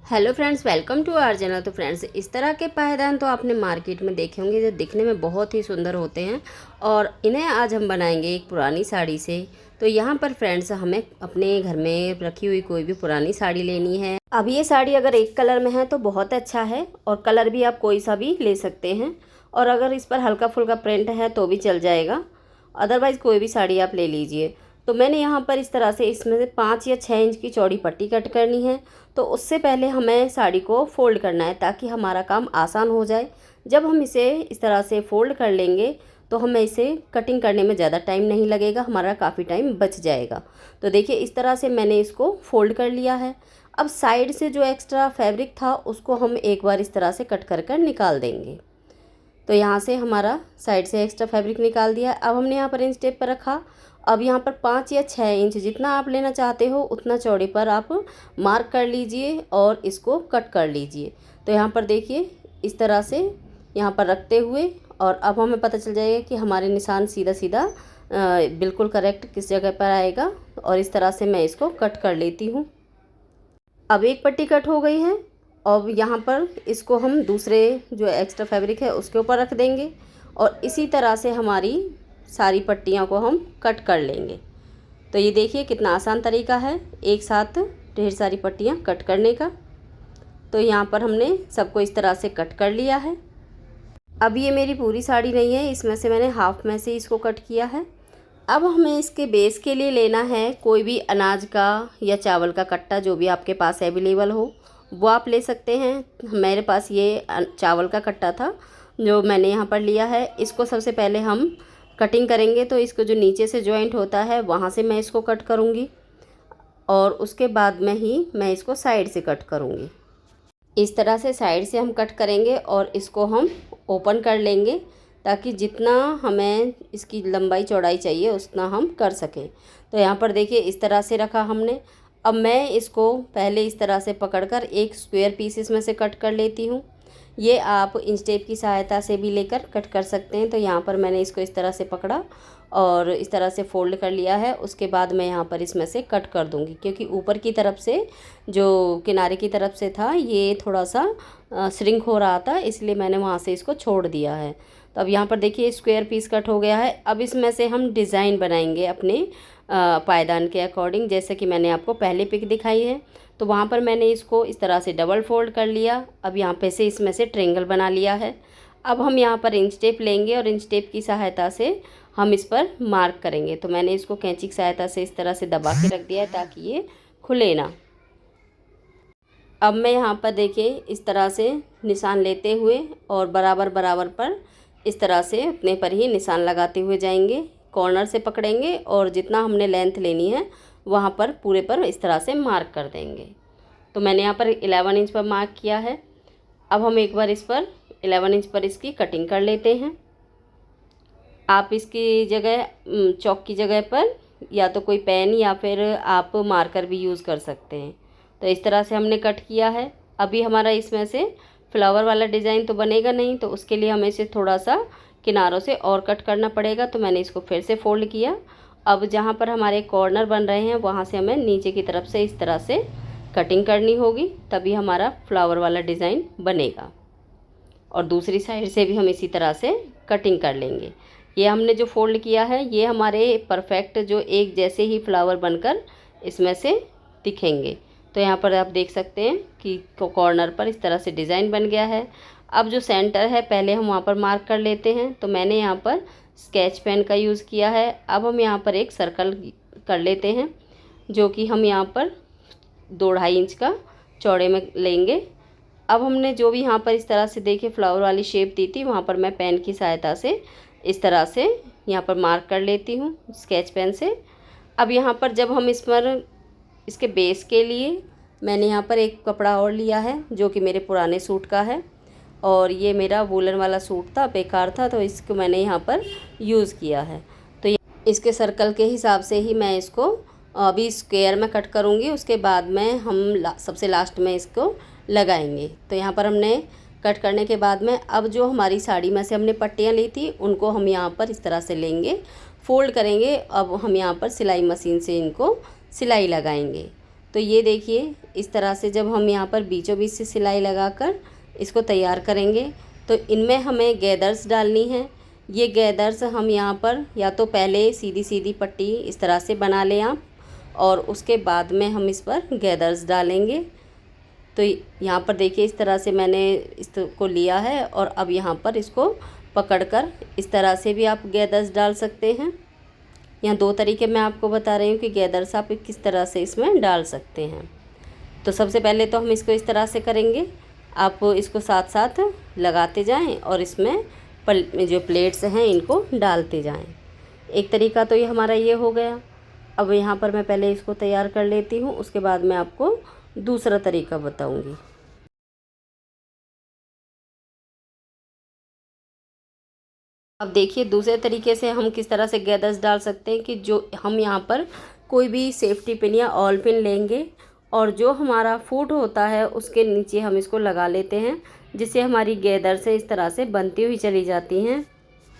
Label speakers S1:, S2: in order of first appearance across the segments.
S1: Hello friends, welcome to our channel. तो friends, इस तरह के पायदान तो आपने मार्केट में देखे होंगे जो दिखने में बहुत ही सुंदर होते हैं और इन्हें आज हम बनाएंगे एक पुरानी साड़ी से। तो यहाँ पर फ्रेंड्स, हमें अपने घर में रखी हुई कोई भी पुरानी साड़ी लेनी है। अब ये साड़ी अगर एक कलर में है तो बहुत अच्छा है और कलर भी आप कोई सा भी ले सकते हैं, और अगर इस पर हल्का फुल्का प्रिंट है तो भी चल जाएगा, अदरवाइज़ कोई भी साड़ी आप ले लीजिए। तो मैंने यहाँ पर इस तरह से इसमें से 5 या 6 इंच की चौड़ी पट्टी कट करनी है। तो उससे पहले हमें साड़ी को फ़ोल्ड करना है ताकि हमारा काम आसान हो जाए। जब हम इसे इस तरह से फ़ोल्ड कर लेंगे तो हमें इसे कटिंग करने में ज़्यादा टाइम नहीं लगेगा, हमारा काफ़ी टाइम बच जाएगा। तो देखिए, इस तरह से मैंने इसको फ़ोल्ड कर लिया है। अब साइड से जो एक्स्ट्रा फैब्रिक था उसको हम एक बार इस तरह से कट कर कर निकाल देंगे। तो यहाँ से हमारा साइड से एक्स्ट्रा फैब्रिक निकाल दिया। अब हमने यहाँ पर इंच टेप पर रखा। अब यहाँ पर 5 या 6 इंच जितना आप लेना चाहते हो उतना चौड़े पर आप मार्क कर लीजिए और इसको कट कर लीजिए। तो यहाँ पर देखिए, इस तरह से यहाँ पर रखते हुए, और अब हमें पता चल जाएगा कि हमारे निशान सीधा सीधा बिल्कुल करेक्ट किस जगह पर आएगा। और इस तरह से मैं इसको कट कर लेती हूँ। अब एक पट्टी कट हो गई है। अब यहाँ पर इसको हम दूसरे जो एक्स्ट्रा फैब्रिक है उसके ऊपर रख देंगे और इसी तरह से हमारी सारी पट्टियों को हम कट कर लेंगे। तो ये देखिए कितना आसान तरीका है एक साथ ढेर सारी पट्टियाँ कट करने का। तो यहाँ पर हमने सबको इस तरह से कट कर लिया है। अब ये मेरी पूरी साड़ी नहीं है, इसमें से मैंने हाफ में से इसको कट किया है। अब हमें इसके बेस के लिए लेना है कोई भी अनाज का या चावल का कट्टा, जो भी आपके पास अवेलेबल हो वो आप ले सकते हैं। मेरे पास ये चावल का कट्टा था जो मैंने यहाँ पर लिया है। इसको सबसे पहले हम कटिंग करेंगे, तो इसको जो नीचे से जॉइंट होता है वहाँ से मैं इसको कट करूँगी और उसके बाद में ही मैं इसको साइड से कट करूँगी। इस तरह से साइड से हम कट करेंगे और इसको हम ओपन कर लेंगे ताकि जितना हमें इसकी लंबाई चौड़ाई चाहिए उतना हम कर सकें। तो यहाँ पर देखिए, इस तरह से रखा हमने। अब मैं इसको पहले इस तरह से पकड़कर एक स्क्वायर पीसेस में से कट कर लेती हूँ। ये आप इंच टेप की सहायता से भी लेकर कट कर सकते हैं। तो यहाँ पर मैंने इसको इस तरह से पकड़ा और इस तरह से फोल्ड कर लिया है। उसके बाद मैं यहाँ पर इसमें से कट कर दूँगी, क्योंकि ऊपर की तरफ से जो किनारे की तरफ से था ये थोड़ा सा श्रिंक हो रहा था, इसलिए मैंने वहाँ से इसको छोड़ दिया है। तो अब यहाँ पर देखिए स्क्वायर पीस कट हो गया है। अब इसमें से हम डिज़ाइन बनाएंगे अपने पायदान के अकॉर्डिंग, जैसे कि मैंने आपको पहले पिक दिखाई है। तो वहाँ पर मैंने इसको इस तरह से डबल फोल्ड कर लिया। अब यहाँ पे से इसमें से ट्रायंगल बना लिया है। अब हम यहाँ पर इंच टेप लेंगे और इंच टेप की सहायता से हम इस पर मार्क करेंगे। तो मैंने इसको कैंची की सहायता से इस तरह से दबा के रख दिया है ताकि ये खुले ना। अब मैं यहाँ पर देखिए इस तरह से निशान लेते हुए और बराबर बराबर पर इस तरह से अपने पर ही निशान लगाते हुए जाएंगे। कॉर्नर से पकड़ेंगे और जितना हमने लेंथ लेनी है वहाँ पर पूरे पर इस तरह से मार्क कर देंगे। तो मैंने यहाँ पर 11 इंच पर मार्क किया है। अब हम एक बार इस पर 11 इंच पर इसकी कटिंग कर लेते हैं। आप इसकी जगह चॉक की जगह पर या तो कोई पेन या फिर आप मार्कर भी यूज़ कर सकते हैं। तो इस तरह से हमने कट किया है। अभी हमारा इसमें से फ्लावर वाला डिज़ाइन तो बनेगा नहीं, तो उसके लिए हमें इसे थोड़ा सा किनारों से और कट करना पड़ेगा। तो मैंने इसको फिर से फोल्ड किया। अब जहाँ पर हमारे कॉर्नर बन रहे हैं वहाँ से हमें नीचे की तरफ से इस तरह से कटिंग करनी होगी, तभी हमारा फ्लावर वाला डिज़ाइन बनेगा। और दूसरी साइड से भी हम इसी तरह से कटिंग कर लेंगे। ये हमने जो फोल्ड किया है ये हमारे परफेक्ट जो एक जैसे ही फ्लावर बनकर इसमें से दिखेंगे। तो यहाँ पर आप देख सकते हैं कि कॉर्नर पर इस तरह से डिज़ाइन बन गया है। अब जो सेंटर है पहले हम वहाँ पर मार्क कर लेते हैं। तो मैंने यहाँ पर स्केच पेन का यूज़ किया है। अब हम यहाँ पर एक सर्कल कर लेते हैं जो कि हम यहाँ पर 2-2.5 इंच का चौड़े में लेंगे। अब हमने जो भी यहाँ पर इस तरह से देखिए फ्लावर वाली शेप दी थी, वहाँ पर मैं पेन की सहायता से इस तरह से यहाँ पर मार्क कर लेती हूँ स्केच पेन से। अब यहाँ पर जब हम इस पर इसके बेस के लिए मैंने यहाँ पर एक कपड़ा और लिया है जो कि मेरे पुराने सूट का है, और ये मेरा वूलन वाला सूट था, बेकार था, तो इसको मैंने यहाँ पर यूज़ किया है। तो इसके सर्कल के हिसाब से ही मैं इसको अभी स्क्वायर में कट करूँगी, उसके बाद में हम सबसे लास्ट में इसको लगाएंगे। तो यहाँ पर हमने कट करने के बाद में अब जो हमारी साड़ी में से हमने पट्टियाँ ली थी उनको हम यहाँ पर इस तरह से लेंगे, फोल्ड करेंगे। अब हम यहाँ पर सिलाई मशीन से इनको सिलाई लगाएंगे। तो ये देखिए इस तरह से जब हम यहाँ पर बीचों बीच से सिलाई लगाकर इसको तैयार करेंगे तो इनमें हमें गैदर्स डालनी है। ये गैदर्स हम यहाँ पर या तो पहले सीधी सीधी पट्टी इस तरह से बना लें आप, और उसके बाद में हम इस पर गैदर्स डालेंगे। तो यहाँ पर देखिए इस तरह से मैंने इसको लिया है, और अब यहाँ पर इसको पकड़कर इस तरह से भी आप गैदर्स डाल सकते हैं। यहाँ 2 तरीके मैं आपको बता रही हूँ कि गैदर्स आप किस तरह से इसमें डाल सकते हैं। तो सबसे पहले तो हम इसको इस तरह से करेंगे, आप इसको साथ साथ लगाते जाएं और इसमें जो प्लेट्स हैं इनको डालते जाएं। एक तरीका तो ये हमारा ये हो गया। अब यहाँ पर मैं पहले इसको तैयार कर लेती हूँ, उसके बाद मैं आपको दूसरा तरीका बताऊँगी। अब देखिए दूसरे तरीके से हम किस तरह से गैदर्स डाल सकते हैं कि जो हम यहाँ पर कोई भी सेफ्टी पिन या ऑल पिन लेंगे और जो हमारा फुट होता है उसके नीचे हम इसको लगा लेते हैं, जिससे हमारी गैदर से इस तरह से बनती हुई चली जाती हैं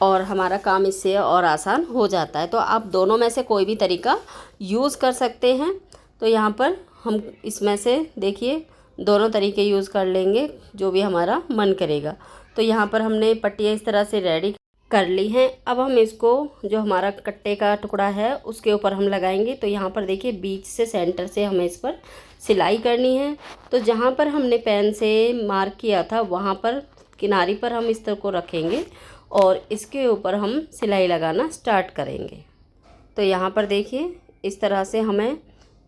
S1: और हमारा काम इससे और आसान हो जाता है। तो आप दोनों में से कोई भी तरीका यूज़ कर सकते हैं। तो यहाँ पर हम इसमें से देखिए दोनों तरीके यूज़ कर लेंगे, जो भी हमारा मन करेगा। तो यहाँ पर हमने पट्टियाँ इस तरह से रेडी कर ली हैं। अब हम इसको जो हमारा कट्टे का टुकड़ा है उसके ऊपर हम लगाएंगे। तो यहाँ पर देखिए बीच से सेंटर से हमें इस पर सिलाई करनी है। तो जहाँ पर हमने पेन से मार्क किया था वहाँ पर किनारी पर हम इस तरह को रखेंगे और इसके ऊपर हम सिलाई लगाना स्टार्ट करेंगे। तो यहाँ पर देखिए इस तरह से हमें,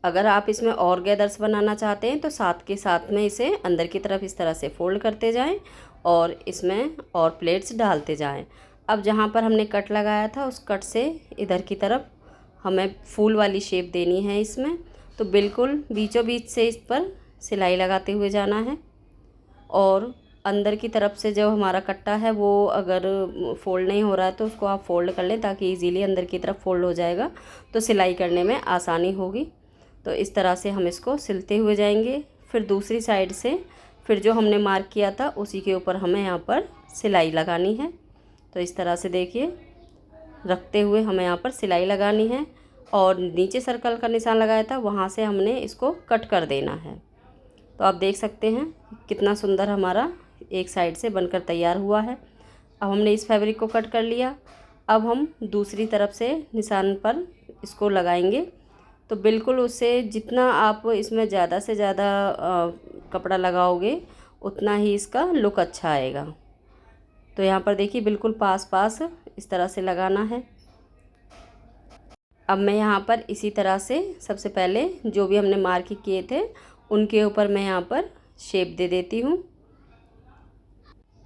S1: अगर आप इसमें और गैदर्स बनाना चाहते हैं तो साथ के साथ में इसे अंदर की तरफ इस तरह से फोल्ड करते जाएं और इसमें और प्लेट्स डालते जाएं। अब जहाँ पर हमने कट लगाया था उस कट से इधर की तरफ हमें फूल वाली शेप देनी है इसमें। तो बिल्कुल बीचों बीच से इस पर सिलाई लगाते हुए जाना है, और अंदर की तरफ से जो हमारा कट्टा है वो अगर फ़ोल्ड नहीं हो रहा है तो उसको आप फ़ोल्ड कर लें, ताकि इजीली अंदर की तरफ फ़ोल्ड हो जाएगा तो सिलाई करने में आसानी होगी। तो इस तरह से हम इसको सिलते हुए जाएंगे। फिर दूसरी साइड से फिर जो हमने मार्क किया था उसी के ऊपर हमें यहाँ पर सिलाई लगानी है। तो इस तरह से देखिए रखते हुए हमें यहाँ पर सिलाई लगानी है, और नीचे सर्कल का निशान लगाया था वहाँ से हमने इसको कट कर देना है। तो आप देख सकते हैं कितना सुंदर हमारा एक साइड से बनकर तैयार हुआ है। अब हमने इस फैब्रिक को कट कर लिया। अब हम दूसरी तरफ से निशान पर इसको लगाएंगे। तो बिल्कुल उससे जितना आप इसमें ज़्यादा से ज़्यादा कपड़ा लगाओगे उतना ही इसका लुक अच्छा आएगा। तो यहाँ पर देखिए बिल्कुल पास पास इस तरह से लगाना है। अब मैं यहाँ पर इसी तरह से सबसे पहले जो भी हमने मार्क किए थे उनके ऊपर मैं यहाँ पर शेप दे देती हूँ,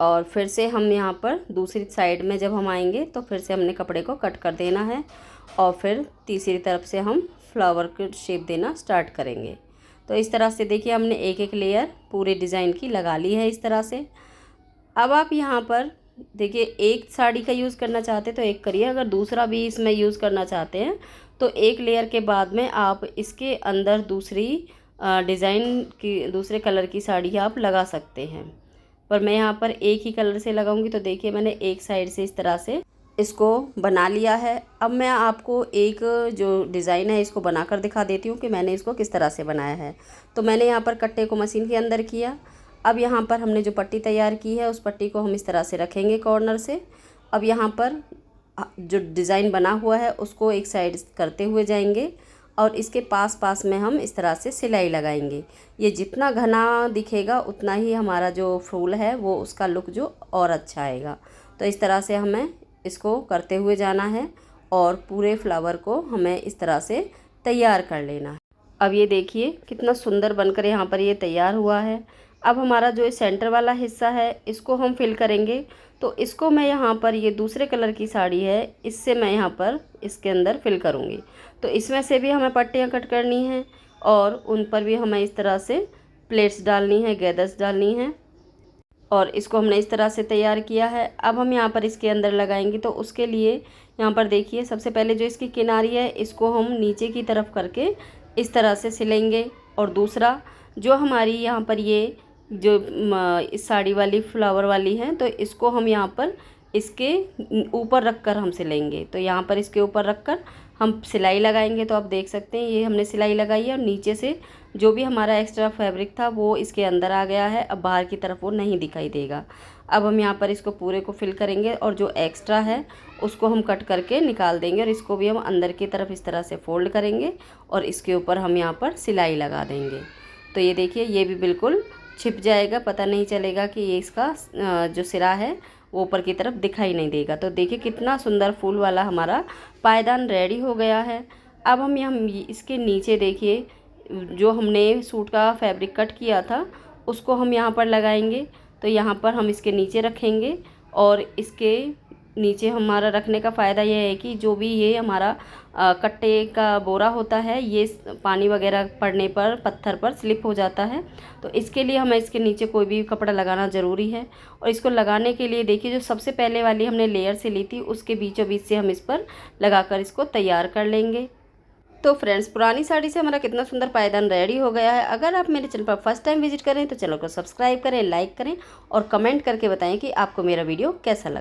S1: और फिर से हम यहाँ पर दूसरी साइड में जब हम आएंगे तो फिर से हमने कपड़े को कट कर देना है, और फिर तीसरी तरफ से हम फ्लावर की शेप देना स्टार्ट करेंगे। तो इस तरह से देखिए हमने एक एक लेयर पूरे डिज़ाइन की लगा ली है इस तरह से। अब आप यहाँ पर देखिए एक साड़ी का यूज़ करना चाहते तो एक करिए, अगर दूसरा भी इसमें यूज़ करना चाहते हैं तो एक लेयर के बाद में आप इसके अंदर दूसरी डिज़ाइन की दूसरे कलर की साड़ी आप लगा सकते हैं। पर मैं यहाँ पर एक ही कलर से लगाऊंगी। तो देखिए मैंने एक साइड से इस तरह से इसको बना लिया है। अब मैं आपको एक जो डिज़ाइन है इसको बनाकर दिखा देती हूँ कि मैंने इसको किस तरह से बनाया है। तो मैंने यहाँ पर कट्टे को मशीन के अंदर किया। अब यहाँ पर हमने जो पट्टी तैयार की है उस पट्टी को हम इस तरह से रखेंगे कॉर्नर से। अब यहाँ पर जो डिज़ाइन बना हुआ है उसको एक साइड करते हुए जाएंगे, और इसके पास पास में हम इस तरह से सिलाई लगाएंगे। ये जितना घना दिखेगा उतना ही हमारा जो फूल है वो उसका लुक जो और अच्छा आएगा। तो इस तरह से हमें इसको करते हुए जाना है और पूरे फ्लावर को हमें इस तरह से तैयार कर लेना है। अब ये देखिए कितना सुंदर बनकर यहाँ पर ये तैयार हुआ है। अब हमारा जो सेंटर वाला हिस्सा है इसको हम फिल करेंगे। तो इसको मैं यहाँ पर ये दूसरे कलर की साड़ी है इससे मैं यहाँ पर इसके अंदर फिल करूँगी। तो इसमें से भी हमें पट्टियाँ कट करनी हैं और उन पर भी हमें इस तरह से प्लेट्स डालनी है, गैदर्स डालनी है, और इसको हमने इस तरह से तैयार किया है। अब हम यहाँ पर इसके अंदर लगाएंगे। तो उसके लिए यहाँ पर देखिए सबसे पहले जो इसकी किनारी है इसको हम नीचे की तरफ करके इस तरह से सिलेंगे, और दूसरा जो हमारी यहाँ पर ये जो इस साड़ी वाली फ्लावर वाली है तो इसको हम यहाँ पर इसके ऊपर रख कर हम सिलेंगे। तो यहाँ पर इसके ऊपर रख कर हम सिलाई लगाएंगे। तो आप देख सकते हैं ये हमने सिलाई लगाई है और नीचे से जो भी हमारा एक्स्ट्रा फैब्रिक था वो इसके अंदर आ गया है, अब बाहर की तरफ वो नहीं दिखाई देगा। अब हम यहाँ पर इसको पूरे को फिल करेंगे और जो एक्स्ट्रा है उसको हम कट करके निकाल देंगे और इसको भी हम अंदर की तरफ इस तरह से फोल्ड करेंगे और इसके ऊपर हम यहाँ पर सिलाई लगा देंगे। तो ये देखिए ये भी बिल्कुल छिप जाएगा, पता नहीं चलेगा कि ये इसका जो सिरा है वो ऊपर की तरफ दिखाई नहीं देगा। तो देखिए कितना सुंदर फूल वाला हमारा पायदान रेडी हो गया है। अब हम यहाँ इसके नीचे देखिए जो हमने सूट का फैब्रिक कट किया था उसको हम यहाँ पर लगाएंगे। तो यहाँ पर हम इसके नीचे रखेंगे और इसके नीचे हमारा रखने का फ़ायदा यह है कि जो भी ये हमारा कट्टे का बोरा होता है ये पानी वगैरह पड़ने पर पत्थर पर स्लिप हो जाता है। तो इसके लिए हमें इसके नीचे कोई भी कपड़ा लगाना ज़रूरी है। और इसको लगाने के लिए देखिए जो सबसे पहले वाली हमने लेयर से ली थी उसके बीचों बीच से हम इस पर लगाकर इसको तैयार कर लेंगे। तो फ्रेंड्स पुरानी साड़ी से हमारा कितना सुंदर पायदान रेडी हो गया है। अगर आप मेरे चैनल पर फर्स्ट टाइम विजिट करें तो चैनल को सब्सक्राइब करें, लाइक करें और कमेंट करके बताएं कि आपको मेरा वीडियो कैसा लगा।